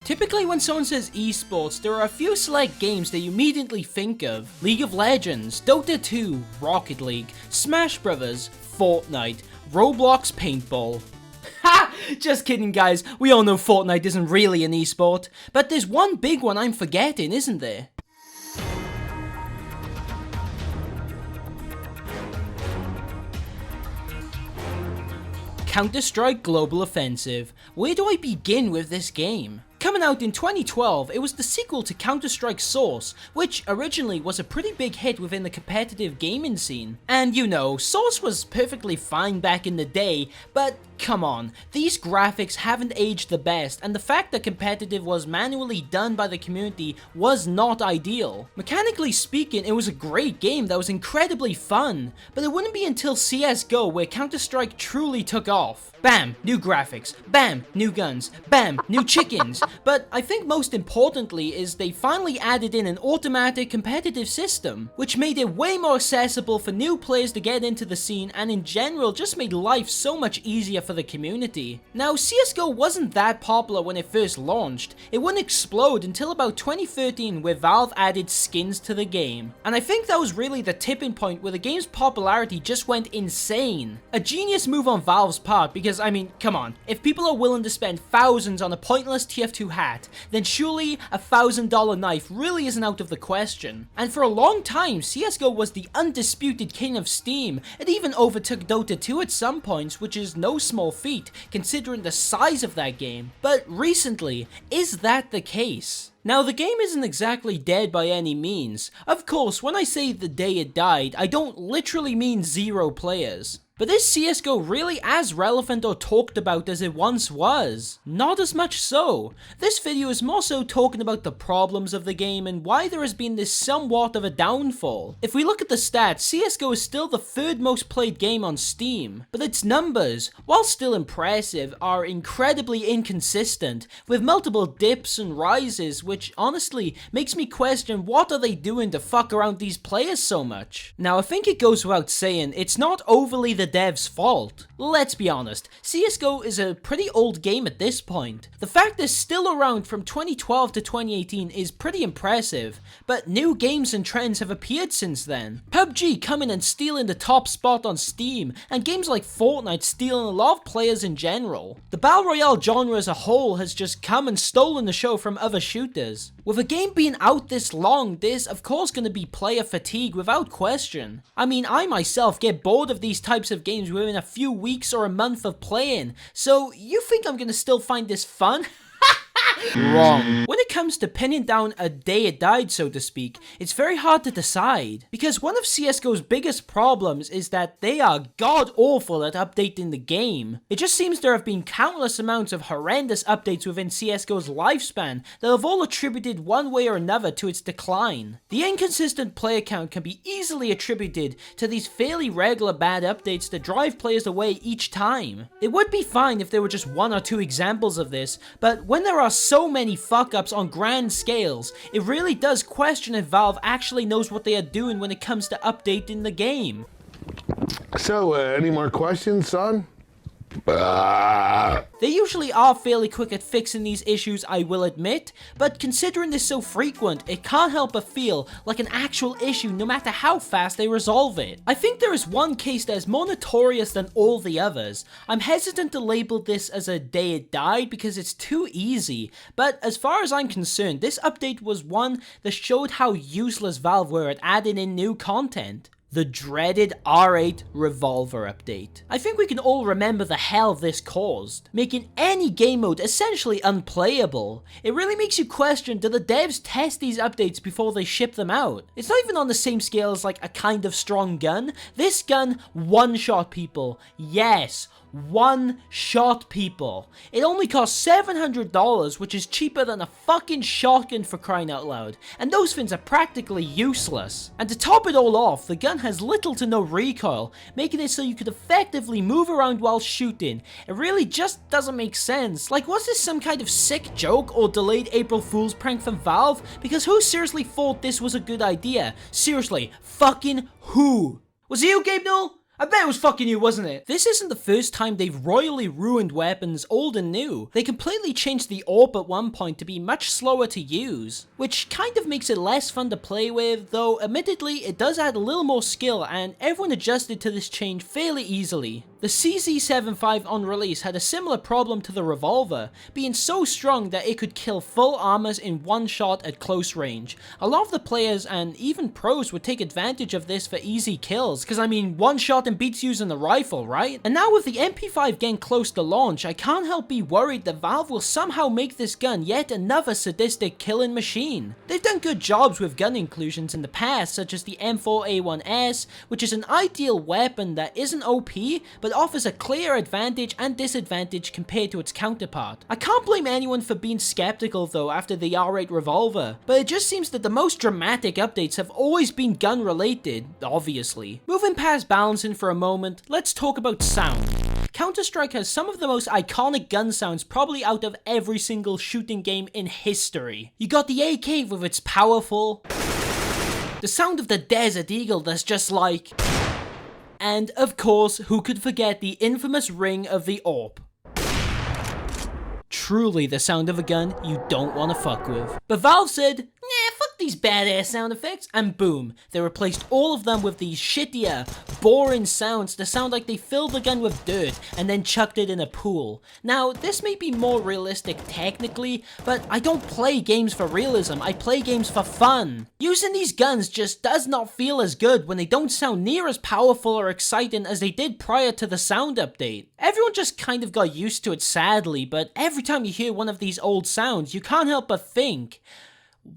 Typically when someone says esports, there are a few select games that you immediately think of. League of Legends, Dota 2, Rocket League, Smash Brothers, Fortnite, Roblox Paintball. Ha! Just kidding guys, we all know Fortnite isn't really an esport. But there's one big one I'm forgetting, isn't there? Counter-Strike Global Offensive. Where do I begin with this game? Coming out in 2012, it was the sequel to Counter-Strike Source, which originally was a pretty big hit within the competitive gaming scene. And you know, Source was perfectly fine back in the day, but come on, these graphics haven't aged the best, and the fact that competitive was manually done by the community was not ideal. Mechanically speaking, it was a great game that was incredibly fun, but it wouldn't be until CSGO where Counter-Strike truly took off. Bam, new graphics, bam, new guns, bam, new chickens. But I think most importantly is they finally added in an automatic competitive system, which made it way more accessible for new players to get into the scene, and in general just made life so much easier for the community. Now, CSGO wasn't that popular when it first launched. It wouldn't explode until about 2013 where Valve added skins to the game. And I think that was really the tipping point where the game's popularity just went insane. A genius move on Valve's part because, I mean, come on, if people are willing to spend thousands on a pointless TF2 hat, then surely a $1,000 knife really isn't out of the question. And for a long time, CSGO was the undisputed king of Steam. It even overtook Dota 2 at some points, which is no small feat considering the size of that game. But recently, is that the case? Now, the game isn't exactly dead by any means. Of course, when I say the day it died, I don't literally mean 0 players. But is CSGO really as relevant or talked about as it once was? Not as much so. This video is more so talking about the problems of the game and why there has been this somewhat of a downfall. If we look at the stats, CSGO is still the 3rd most played game on Steam, but its numbers, while still impressive, are incredibly inconsistent, with multiple dips and rises, which honestly makes me question what are they doing to fuck around these players so much. Now, I think it goes without saying, it's not overly the devs' fault. Let's be honest, CSGO is a pretty old game at this point. The fact it's still around from 2012 to 2018 is pretty impressive, but new games and trends have appeared since then. PUBG coming and stealing the top spot on Steam, and games like Fortnite stealing a lot of players in general. The Battle Royale genre as a whole has just come and stolen the show from other shooters. With a game being out this long, there's of course going to be player fatigue without question. I mean, I myself get bored of these types of games within a few weeks or a month of playing, so you think I'm gonna still find this fun? Wrong. When it comes to pinning down a day it died, so to speak, it's very hard to decide, because one of CSGO's biggest problems is that they are god awful at updating the game. It just seems there have been countless amounts of horrendous updates within CSGO's lifespan that have all attributed one way or another to its decline. The inconsistent player count can be easily attributed to these fairly regular bad updates that drive players away each time. It would be fine if there were just 1 or 2 examples of this, but when there are so many fuck-ups on grand scales, it really does question if Valve actually knows what they are doing when it comes to updating the game. So, any more questions, son? They usually are fairly quick at fixing these issues, I will admit, but considering this so frequent, it can't help but feel like an actual issue no matter how fast they resolve it. I think there is one case that is more notorious than all the others. I'm hesitant to label this as a day it died because it's too easy, but as far as I'm concerned, this update was one that showed how useless Valve were at adding in new content. The dreaded R8 Revolver update. I think we can all remember the hell this caused, making any game mode essentially unplayable. It really makes you question, do the devs test these updates before they ship them out? It's not even on the same scale as like a kind of strong gun. This gun one-shot people. Yes, one-shot people. It only costs $700, which is cheaper than a fucking shotgun for crying out loud, and those things are practically useless. And to top it all off, the gun has little to no recoil, making it so you could effectively move around while shooting. It really just doesn't make sense. Like, was this some kind of sick joke or delayed April Fool's prank from Valve? Because who seriously thought this was a good idea? Seriously, fucking who? Was it you, Gabe Newell? I bet it was fucking you, wasn't it? This isn't the first time they've royally ruined weapons old and new. They completely changed the AWP at one point to be much slower to use, which kind of makes it less fun to play with, though admittedly it does add a little more skill and everyone adjusted to this change fairly easily. The CZ75 on release had a similar problem to the revolver, being so strong that it could kill full armors in one shot at close range. A lot of the players and even pros would take advantage of this for easy kills, because I mean, one shot and beats using the rifle, right? And now with the MP5 getting close to launch, I can't help be worried that Valve will somehow make this gun yet another sadistic killing machine. They've done good jobs with gun inclusions in the past, such as the M4A1S, which is an ideal weapon that isn't OP, but offers a clear advantage and disadvantage compared to its counterpart. I can't blame anyone for being skeptical though after the R8 revolver, but it just seems that the most dramatic updates have always been gun related, obviously. Moving past balancing for a moment, let's talk about sound. Counter-Strike has some of the most iconic gun sounds probably out of every single shooting game in history. You got the AK with its powerful, the sound of the Desert Eagle that's just like, and of course, who could forget the infamous ring of the AWP. Truly the sound of a gun you don't want to fuck with. But Valve said, nah, fuck these badass sound effects, and boom, they replaced all of them with these shittier, boring sounds that sound like they filled the gun with dirt and then chucked it in a pool. Now, this may be more realistic technically, but I don't play games for realism, I play games for fun. Using these guns just does not feel as good when they don't sound near as powerful or exciting as they did prior to the sound update. Everyone just kind of got used to it sadly, but every time you hear one of these old sounds, you can't help but think,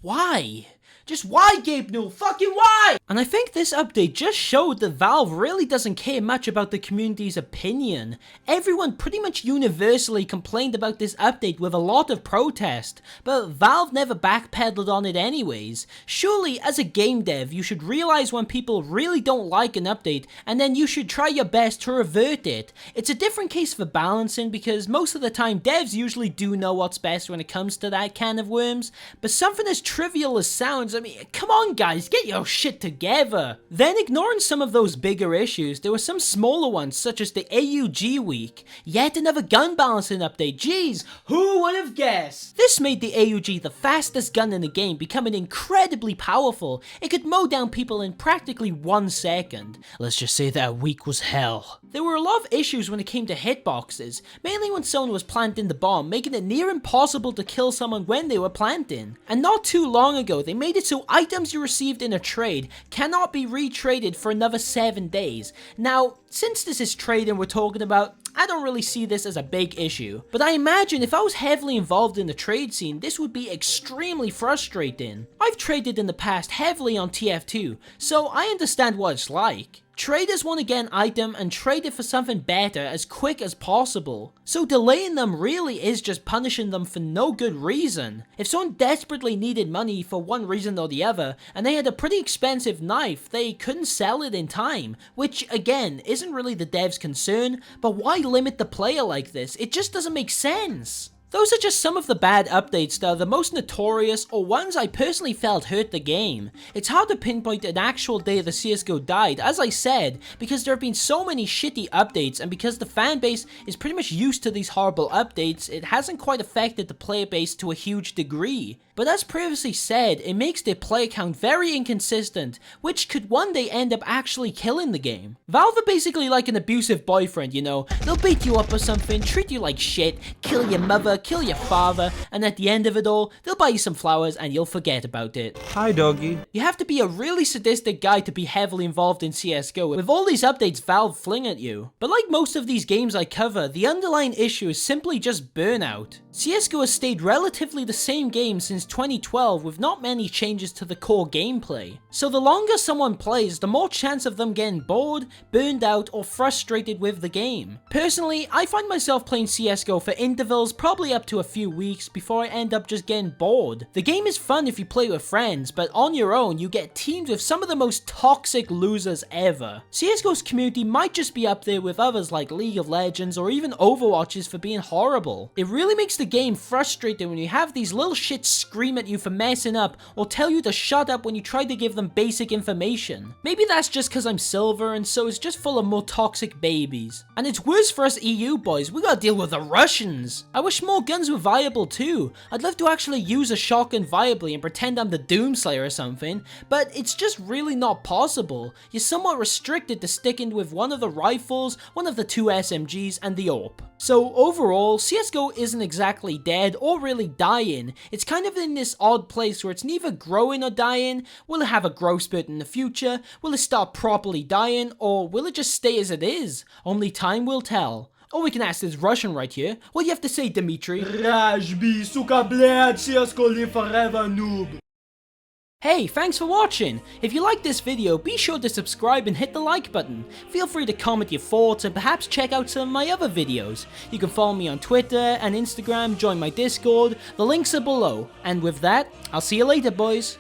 why? Just why, Gabe Newell? Fucking why? And I think this update just showed that Valve really doesn't care much about the community's opinion. Everyone pretty much universally complained about this update with a lot of protest, but Valve never backpedaled on it anyways. Surely, as a game dev, you should realize when people really don't like an update, and then you should try your best to revert it. It's a different case for balancing, because most of the time devs usually do know what's best when it comes to that can of worms, but something as trivial as sounds, I mean, come on guys, get your shit together. Then ignoring some of those bigger issues, there were some smaller ones such as the AUG week. Yet another gun balancing update, jeez, who would have guessed? This made the AUG the fastest gun in the game, becoming incredibly powerful. It could mow down people in practically 1 second. Let's just say that week was hell. There were a lot of issues when it came to hitboxes, mainly when someone was planting the bomb, making it near impossible to kill someone when they were planting. And not too long ago, they made it so items you received in a trade cannot be retraded for another 7 days. Now, since this is trading we're talking about, I don't really see this as a big issue. But I imagine if I was heavily involved in the trade scene, this would be extremely frustrating. I've traded in the past heavily on TF2, so I understand what it's like. Traders want to get an item and trade it for something better as quick as possible. So delaying them really is just punishing them for no good reason. If someone desperately needed money for one reason or the other, and they had a pretty expensive knife, they couldn't sell it in time, which again, isn't really the dev's concern, but why limit the player like this? It just doesn't make sense. Those are just some of the bad updates that are the most notorious or ones I personally felt hurt the game. It's hard to pinpoint an actual day the CSGO died, as I said, because there have been so many shitty updates, and because the fan base is pretty much used to these horrible updates, it hasn't quite affected the player base to a huge degree. But as previously said, it makes their player count very inconsistent, which could one day end up actually killing the game. Valve are basically like an abusive boyfriend, you know. They'll beat you up or something, treat you like shit, kill your mother, kill your father, and at the end of it all, they'll buy you some flowers and you'll forget about it. Hi, doggy. You have to be a really sadistic guy to be heavily involved in CSGO with all these updates Valve fling at you. But like most of these games I cover, the underlying issue is simply just burnout. CSGO has stayed relatively the same game since 2012 with not many changes to the core gameplay. So the longer someone plays, the more chance of them getting bored, burned out, or frustrated with the game. Personally, I find myself playing CSGO for intervals probably up to a few weeks before I end up just getting bored. The game is fun if you play with friends, but on your own you get teamed with some of the most toxic losers ever. CSGO's community might just be up there with others like League of Legends or even Overwatch's for being horrible. It really makes the game frustrating when you have these little shits scream at you for messing up or tell you to shut up when you try to give them basic information. Maybe that's just cause I'm silver and so it's just full of more toxic babies. And it's worse for us EU boys, we gotta deal with the Russians. I wish more guns were viable too. I'd love to actually use a shotgun viably and pretend I'm the Doomslayer or something, but it's just really not possible. You're somewhat restricted to sticking with one of the rifles, one of the 2 SMGs, and the AWP. So overall, CSGO isn't exactly dead or really dying. It's kind of in this odd place where it's neither growing or dying. Will it have a growth spurt in the future? Will it start properly dying? Or will it just stay as it is? Only time will tell. Or we can ask this Russian right here. What do you have to say, Dmitry? Rajbi, suka, bled, CSGO live forever, noob. Hey, thanks for watching! If you liked this video, be sure to subscribe and hit the like button. Feel free to comment your thoughts and perhaps check out some of my other videos. You can follow me on Twitter and Instagram, join my Discord, the links are below. And with that, I'll see you later, boys.